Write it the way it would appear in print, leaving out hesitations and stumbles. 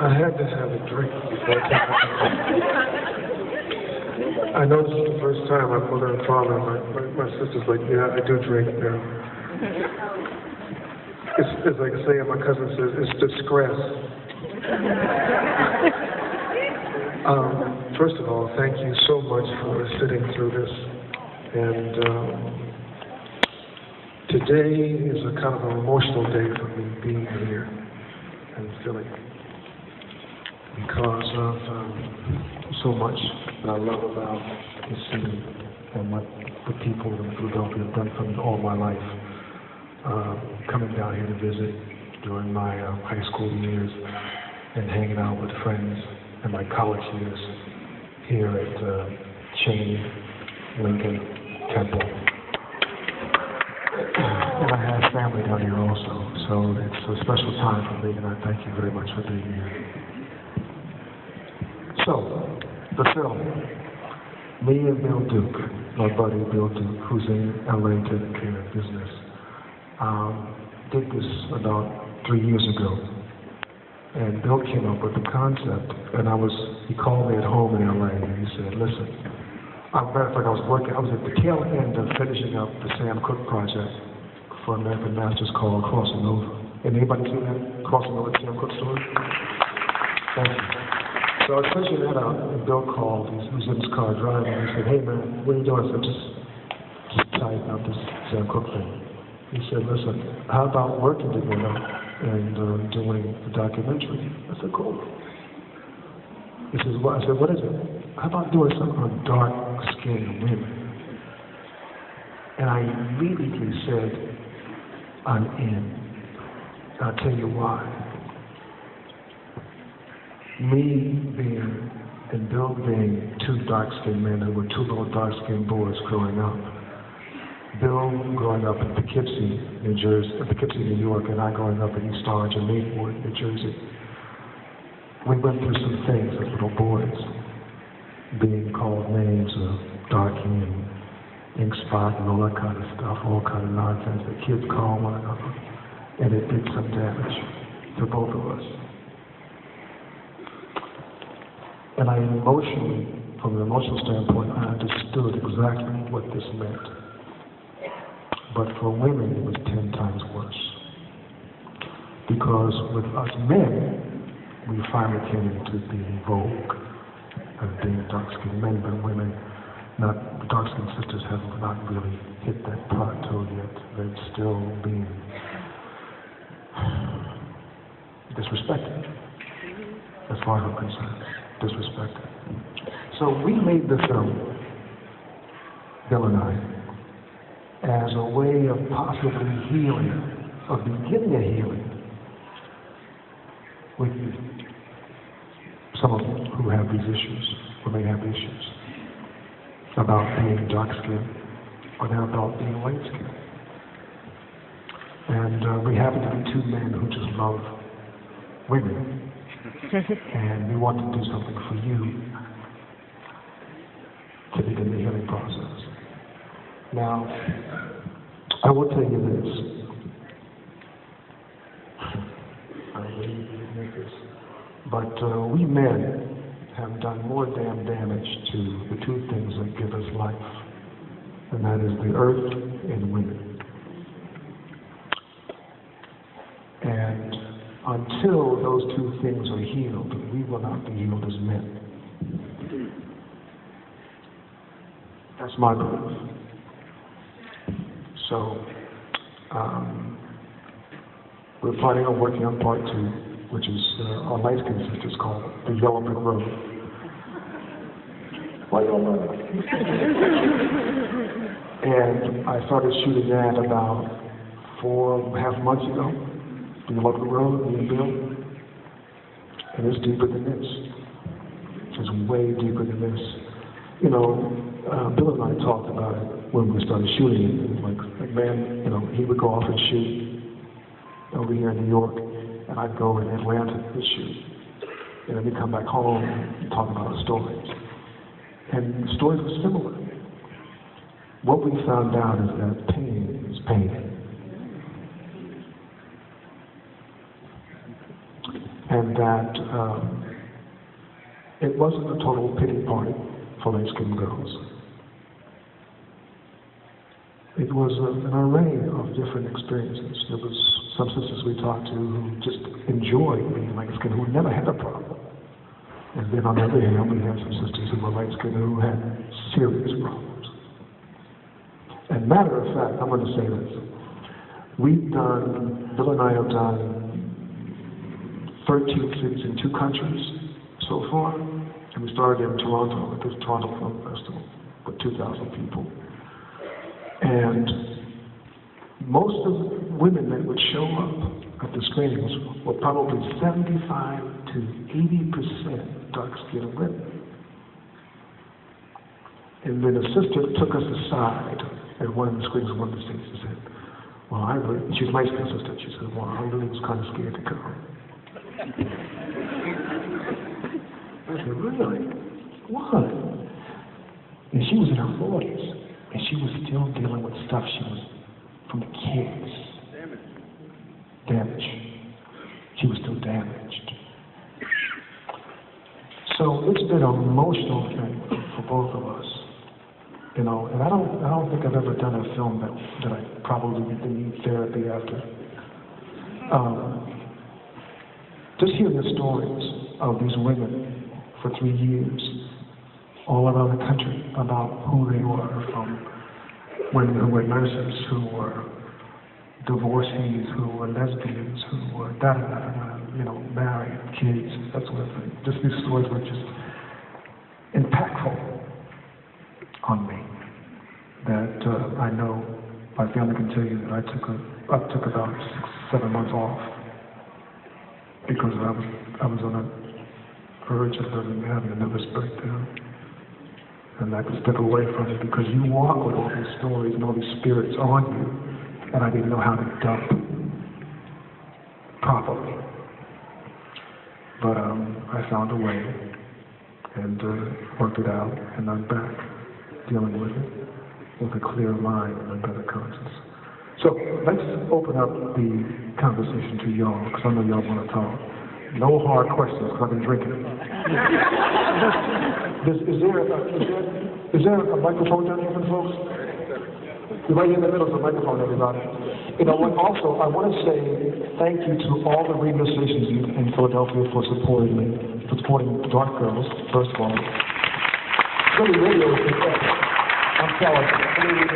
I had to have a drink before I came. I know this is the first time my mother and father, my sister's like, yeah, I do drink now. It's like saying, my cousin says, it's distress. First of all, thank you so much for sitting through this. And today is a kind of an emotional day for me being here and feeling, because of so much that I love about the city and what the people in Philadelphia have done for me all my life. Coming down here to visit during my high school years and hanging out with friends in my college years here at Cheney, Lincoln, Temple. And I have family down here also, so it's a special time for me, and I thank you very much for being here. So, the film, me and Bill Duke, my buddy Bill Duke, who's in LA taking care of business, did this about 3 years ago. And Bill came up with the concept, and he called me at home in LA, and he said, listen, matter of fact, I was at the tail end of finishing up the Sam Cooke project for American Masters called Crossing Over. And anybody see that? Crossing Over, the Sam Cooke story? Thank you. So I was finishing that out, and Bill called, he was in his car driving, and he said, hey man, what are you doing? I said, just typing out this Sam Cooke thing. He said, listen, how about working together and doing the documentary? I said, cool. He says, well, I said, what is it? How about doing something on dark-skinned women? And I immediately said, I'm in. I'll tell you why. Me being, and Bill being two dark-skinned men who were two little dark-skinned boys growing up. Bill growing up in Poughkeepsie, New York, and I growing up in East Orange and Maplewood, New Jersey. We went through some things as little boys, being called names of darky and ink spot and all that kind of stuff, all kind of nonsense that kids call one another, and it did some damage to both of us. And from an emotional standpoint, I understood exactly what this meant. But for women, it was 10 times worse. Because with us men, we finally came into the vogue of being dark-skinned men, but women, the dark-skinned sisters have not really hit that plateau yet. They're still being disrespected, as far as I'm concerned, disrespected. So we made the film, Bill and I, as a way of possibly healing, of beginning a healing with some of them who have these issues, or may have issues, about being dark-skinned, or they're about being light-skinned. And we happen to be two men who just love women, and we want to do something for you to begin the healing process. Now, I will tell you this. I really didn't make this. But we men have done more damn damage to the two things that give us life, and that is the earth and women. And until those two things are healed, we will not be healed as men. That's my belief. So, we're planning on working on part 2, which is our light-skinned sisters called The Yellow Brick Road. Why you don't know? And I started shooting that about 4.5 months ago, The Yellow Brick Road, me and Bill. And it's deeper than this. It's way deeper than this. You know, Bill and I talked about it when we started shooting it. Like, man, you know, he would go off and shoot over here in New York, and I'd go in Atlanta and shoot. And then we'd come back home and talk about the stories. And the stories were similar. What we found out is that pain is pain. and that it wasn't a total pity party for light-skinned girls. It was an array of different experiences. There was some sisters we talked to who just enjoyed being light-skinned, who never had a problem. And then on the other hand, we had some sisters who were light-skinned who had serious problems. And matter of fact, I'm going to say this. Bill and I have done 13 cities in 2 countries so far. And we started in Toronto at the Toronto Film Festival with 2,000 people. And most of the women that would show up at the screenings were probably 75 to 80% dark-skinned women. And then a sister took us aside at one of the screenings in one of the states and said, well, she's my sister. She said, well, I really was kind of scared to come. I said, really? What? And she was in her 40s, and she was still dealing with stuff she was from the kids. Damage. She was still damaged. So it's been an emotional thing for both of us. You know, and I don't think I've ever done a film that I probably didn't need therapy after. Just hearing the stories of these women for 3 years, all around the country, about who they were, from women who were nurses, who were divorcees, who were lesbians, who were married, kids, that sort of thing. Just these stories were just impactful on me, that I know my family can tell you that I took about 6-7 months off because I was on a verge of having a nervous breakdown, and I could step away from it because you walk with all these stories and all these spirits on you, and I didn't know how to dump properly. But I found a way and worked it out, and I'm back dealing with it with a clear mind and a better conscience. So let's open up the conversation to y'all, because I know y'all want to talk. No hard questions, because I've been drinking. Is there a microphone down here for the folks? You're right in the middle of the microphone, everybody. You know what? Also, I want to say thank you to all the radio stations in Philadelphia for supporting me, for supporting Dark Girls, first of all. Philly radio is the best. I'm sorry.